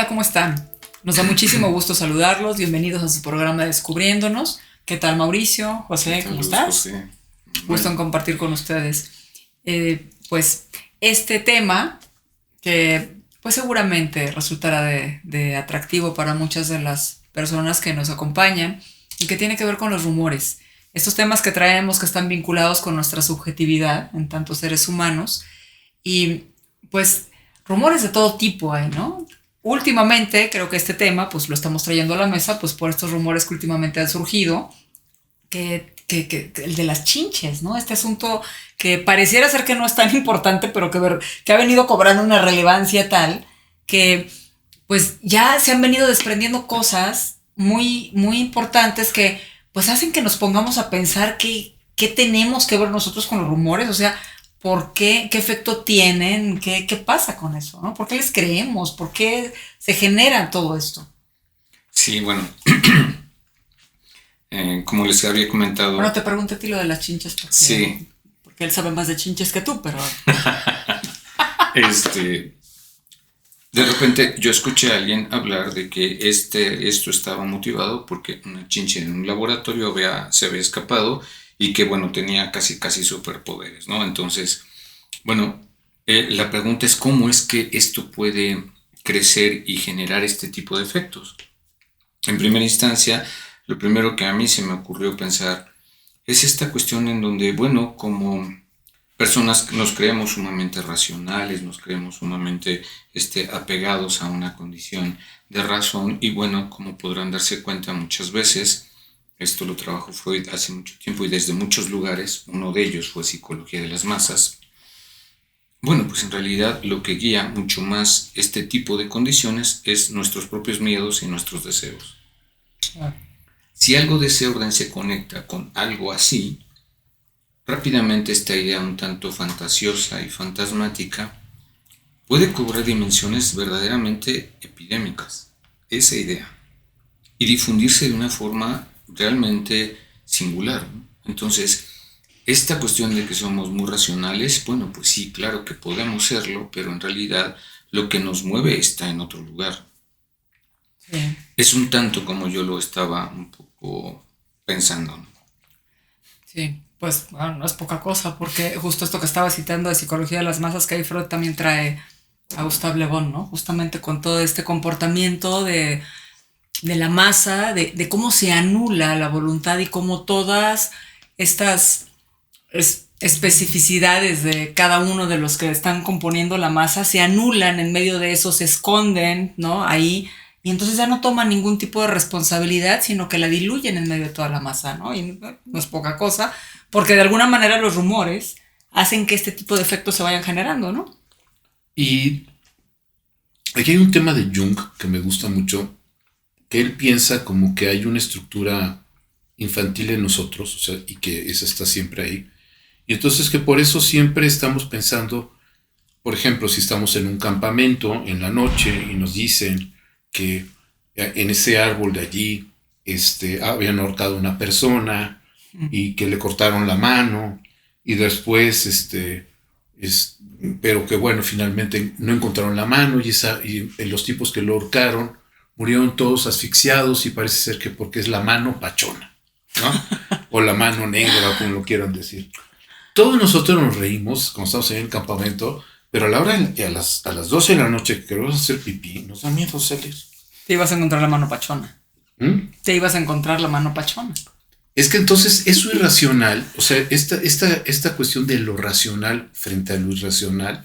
Hola, ¿cómo están? Nos da muchísimo gusto saludarlos. Bienvenidos a su programa Descubriéndonos. ¿Qué tal, Mauricio? José, ¿cómo estás? José? Gusto en compartir con ustedes. Pues este tema que pues seguramente resultará de atractivo para muchas de las personas que nos acompañan y que tiene que ver con los rumores. Estos temas que traemos que están vinculados con nuestra subjetividad en tanto seres humanos y pues rumores de todo tipo hay, ¿no? Últimamente creo que este tema pues lo estamos trayendo a la mesa pues por estos rumores que últimamente han surgido, que el de las chinches, ¿no? Este asunto que pareciera ser que no es tan importante, pero que ha venido cobrando una relevancia tal que pues ya se han venido desprendiendo cosas muy, muy importantes que pues hacen que nos pongamos a pensar qué tenemos que ver nosotros con los rumores, o sea, ¿por qué? ¿Qué efecto tienen? ¿Qué pasa con eso? ¿No? ¿Por qué les creemos? ¿Por qué se genera todo esto? Sí, bueno, como les había comentado. Bueno, te pregunté a ti lo de las chinches Sí, porque él sabe más de chinches que tú, pero de repente yo escuché a alguien hablar de que esto estaba motivado porque una chinche en un laboratorio se había escapado y que, bueno, tenía casi superpoderes, ¿no? Entonces, bueno, la pregunta es cómo es que esto puede crecer y generar este tipo de efectos. En primera instancia, lo primero que a mí se me ocurrió pensar es esta cuestión en donde, bueno, como personas nos creemos sumamente racionales, nos creemos sumamente apegados a una condición de razón y, bueno, como podrán darse cuenta muchas veces, esto lo trabajó Freud hace mucho tiempo y desde muchos lugares, uno de ellos fue psicología de las masas. Bueno, pues en realidad lo que guía mucho más este tipo de condiciones es nuestros propios miedos y nuestros deseos. ah, Si algo de ese orden se conecta con algo así, rápidamente esta idea un tanto fantasiosa y fantasmática puede cobrar dimensiones verdaderamente epidémicas, esa idea, y difundirse de una forma realmente singular, ¿no? Entonces, esta cuestión de que somos muy racionales, bueno, pues sí, claro que podemos serlo, pero en realidad lo que nos mueve está en otro lugar. sí. Es un tanto como yo lo estaba un poco pensando, ¿no? Sí, pues bueno, no es poca cosa, porque justo esto que estaba citando de psicología de las masas, que ahí Freud también trae a Gustave Le Bon, ¿no? Justamente con todo este comportamiento de la masa, de cómo se anula la voluntad y cómo todas estas especificidades de cada uno de los que están componiendo la masa se anulan en medio de eso, se esconden, ¿no? Ahí. Y entonces ya no toman ningún tipo de responsabilidad, sino que la diluyen en medio de toda la masa, ¿no? Y no es poca cosa, porque de alguna manera los rumores hacen que este tipo de efectos se vayan generando, ¿no? Y aquí hay un tema de Jung que me gusta mucho, que él piensa como que hay una estructura infantil en nosotros, o sea, y que esa está siempre ahí. Y entonces que por eso siempre estamos pensando, por ejemplo, si estamos en un campamento en la noche y nos dicen que en ese árbol de allí habían ahorcado a una persona y que le cortaron la mano y después es, pero que bueno, finalmente no encontraron la mano y los tipos que lo ahorcaron murieron todos asfixiados y parece ser que porque es la mano pachona, ¿no? O la mano negra, como lo quieran decir. Todos nosotros nos reímos cuando estamos en el campamento, pero a la hora, a las 12 de la noche que queremos hacer pipí, nos da miedo salir. Te ibas a encontrar la mano pachona. ¿Mm? Te ibas a encontrar la mano pachona. Es que entonces eso irracional, o sea, esta cuestión de lo racional frente a lo irracional,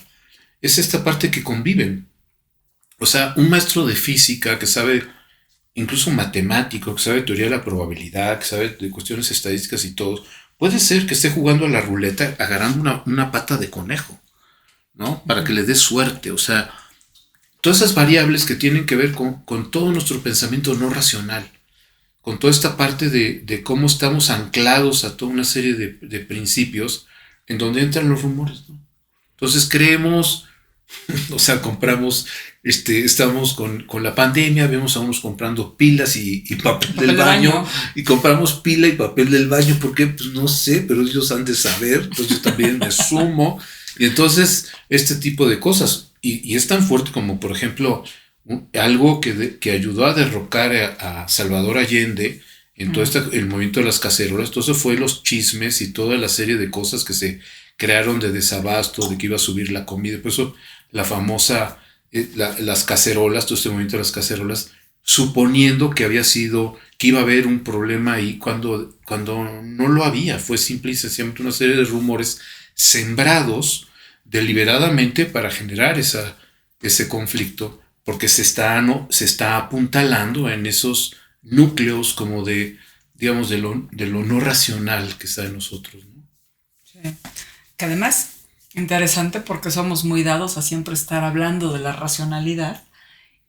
es esta parte que conviven. O sea, un maestro de física que sabe, incluso matemático, que sabe teoría de la probabilidad, que sabe de cuestiones estadísticas y todo, puede ser que esté jugando a la ruleta agarrando una pata de conejo, ¿no? Para que le dé suerte. O sea, todas esas variables que tienen que ver con todo nuestro pensamiento no racional, con toda esta parte de cómo estamos anclados a toda una serie de principios en donde entran los rumores, ¿no? Entonces creemos, o sea, compramos, estamos con la pandemia, vemos a unos comprando pilas y papel del baño, y compramos pila y papel del baño, porque pues no sé, pero ellos han de saber, entonces yo también me sumo, y entonces este tipo de cosas, y es tan fuerte como, por ejemplo, algo que ayudó a derrocar a Salvador Allende en todo el movimiento de las cacerolas. Todo eso fue los chismes y toda la serie de cosas que se crearon de desabasto, de que iba a subir la comida. Por eso la famosa, las cacerolas, todo este movimiento de las cacerolas, suponiendo que que iba a haber un problema ahí cuando no lo había. Fue simple y sencillamente una serie de rumores sembrados deliberadamente para generar ese conflicto, porque se está apuntalando en esos núcleos como digamos, de lo no racional que está en nosotros, ¿no? Sí. Que además, interesante porque somos muy dados a siempre estar hablando de la racionalidad,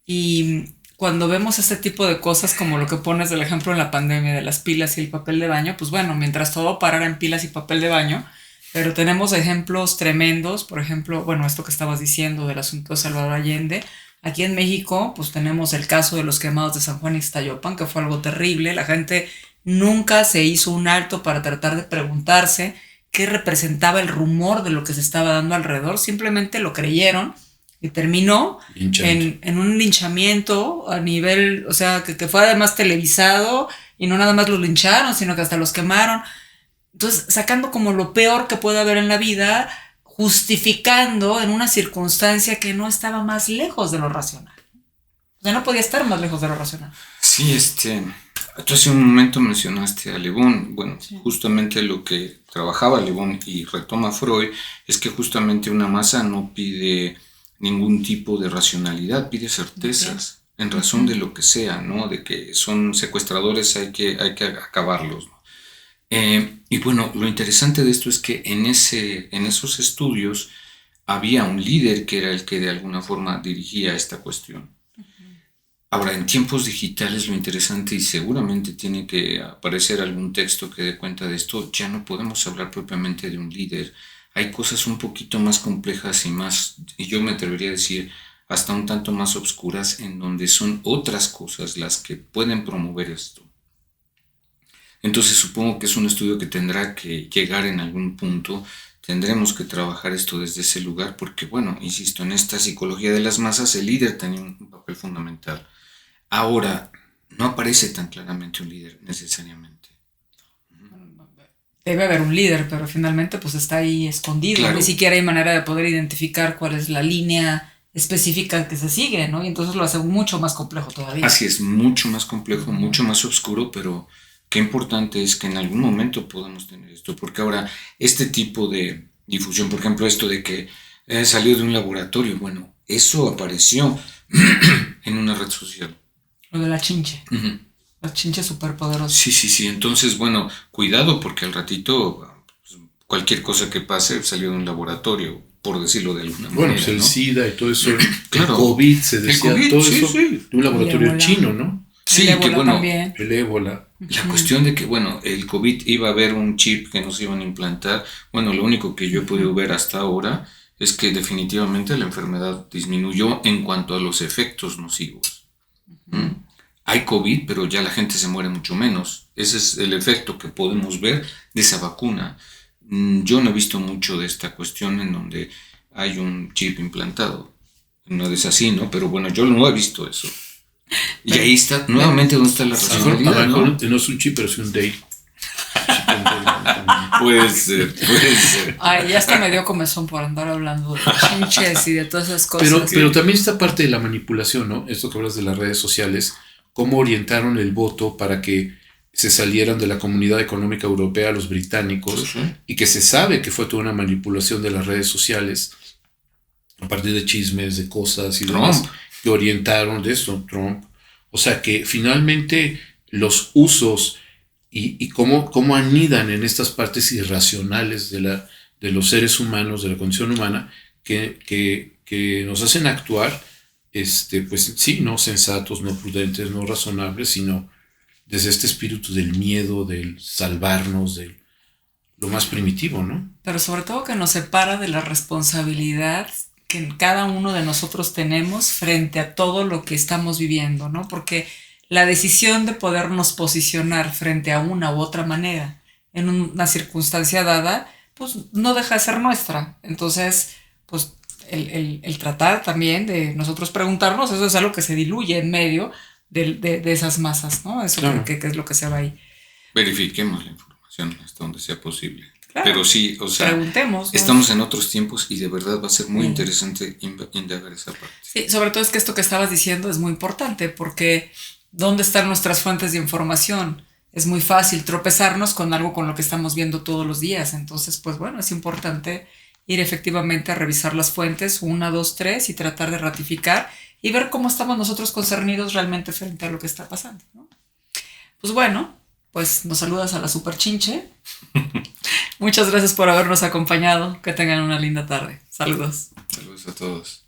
y cuando vemos este tipo de cosas como lo que pones del ejemplo en la pandemia de las pilas y el papel de baño, pues bueno, mientras todo parara en pilas y papel de baño, pero tenemos ejemplos tremendos, por ejemplo, bueno, esto que estabas diciendo del asunto de Salvador Allende. Aquí en México, pues tenemos el caso de los quemados de San Juan Ixtayopan, que fue algo terrible. La gente nunca se hizo un alto para tratar de preguntarse qué representaba el rumor de lo que se estaba dando alrededor. Simplemente lo creyeron y terminó en un linchamiento a nivel, o sea, que fue además televisado, y no nada más los lincharon, sino que hasta los quemaron. Entonces, sacando como lo peor que puede haber en la vida, justificando en una circunstancia que no estaba más lejos de lo racional. O sea, no podía estar más lejos de lo racional. Sí, tú hace un momento mencionaste a Le Bon. Bueno, sí. Justamente lo que trabajaba Le Bon y retoma Freud es que justamente una masa no pide ningún tipo de racionalidad, pide certezas, en razón de lo que sea, ¿no? De que son secuestradores, hay que acabarlos, ¿no? Y bueno, lo interesante de esto es que en esos estudios había un líder que era el que de alguna forma dirigía esta cuestión. Ahora, en tiempos digitales, lo interesante, y seguramente tiene que aparecer algún texto que dé cuenta de esto, ya no podemos hablar propiamente de un líder. Hay cosas un poquito más complejas y yo me atrevería a decir hasta un tanto más obscuras, en donde son otras cosas las que pueden promover esto. Entonces supongo que es un estudio que tendrá que llegar en algún punto. Tendremos que trabajar esto desde ese lugar porque, bueno, insisto, en esta psicología de las masas el líder tenía un papel fundamental. Ahora, no aparece tan claramente un líder necesariamente. Debe haber un líder, pero finalmente pues está ahí escondido. Claro. Ni siquiera hay manera de poder identificar cuál es la línea específica que se sigue, ¿no? Y entonces lo hace mucho más complejo todavía. Así es, mucho más complejo, mucho más oscuro, pero qué importante es que en algún momento podamos tener esto, porque ahora este tipo de difusión, por ejemplo, esto de que salió de un laboratorio, bueno, eso apareció en una red social. Lo de la chinche. Uh-huh. La chinche superpoderosa. Sí. Entonces, bueno, cuidado porque al ratito cualquier cosa que pase salió de un laboratorio, por decirlo de alguna manera. Bueno, pues el SIDA y todo eso, claro. El COVID, se decía, COVID, todo sí, eso sí. de un laboratorio chino, ¿no? Sí, el que bueno, también. El ébola. La cuestión de que, bueno, el COVID iba a haber un chip que nos iban a implantar. Bueno, lo único que yo he podido ver hasta ahora es que definitivamente la enfermedad disminuyó en cuanto a los efectos nocivos. Hay COVID, pero ya la gente se muere mucho menos. Ese es el efecto que podemos ver de esa vacuna. Yo no he visto mucho de esta cuestión en donde hay un chip implantado. No es así, ¿no? Pero bueno, yo no he visto eso. Y ahí está, nuevamente, ¿dónde está la racionalidad? No es un chip, pero es un Dale. Puede ser. Ay, ya hasta me dio comezón por andar hablando de chinches y de todas esas cosas. Pero también está parte de la manipulación, ¿no? Esto que hablas de las redes sociales, cómo orientaron el voto para que se salieran de la Comunidad Económica Europea los británicos, y que se sabe que fue toda una manipulación de las redes sociales a partir de chismes, de cosas y demás, que orientaron de eso, Trump. O sea que finalmente los usos y cómo anidan en estas partes irracionales de los seres humanos, de la condición humana, que nos hacen actuar, pues sí, no sensatos, no prudentes, no razonables, sino desde este espíritu del miedo, del salvarnos, de lo más primitivo, ¿no? Pero sobre todo que nos separa de la responsabilidad que cada uno de nosotros tenemos frente a todo lo que estamos viviendo, ¿no? Porque la decisión de podernos posicionar frente a una u otra manera en una circunstancia dada, pues no deja de ser nuestra. Entonces, pues el tratar también de nosotros preguntarnos, eso es algo que se diluye en medio de esas masas, ¿no? Eso Claro. que es lo que se va ahí. Verifiquemos la información hasta donde sea posible. Claro. Pero sí, o sea, Preguntemos, ¿no? estamos en otros tiempos y de verdad va a ser muy interesante indagar esa parte. Sí, sobre todo es que esto que estabas diciendo es muy importante porque ¿dónde están nuestras fuentes de información? Es muy fácil tropezarnos con algo con lo que estamos viendo todos los días. Entonces, pues bueno, es importante ir efectivamente a revisar las fuentes, 1, 2, 3, y tratar de ratificar y ver cómo estamos nosotros concernidos realmente frente a lo que está pasando, ¿no? Pues bueno, pues nos saludas a la Super Chinche. Muchas gracias por habernos acompañado. Que tengan una linda tarde. Saludos. Saludos a todos.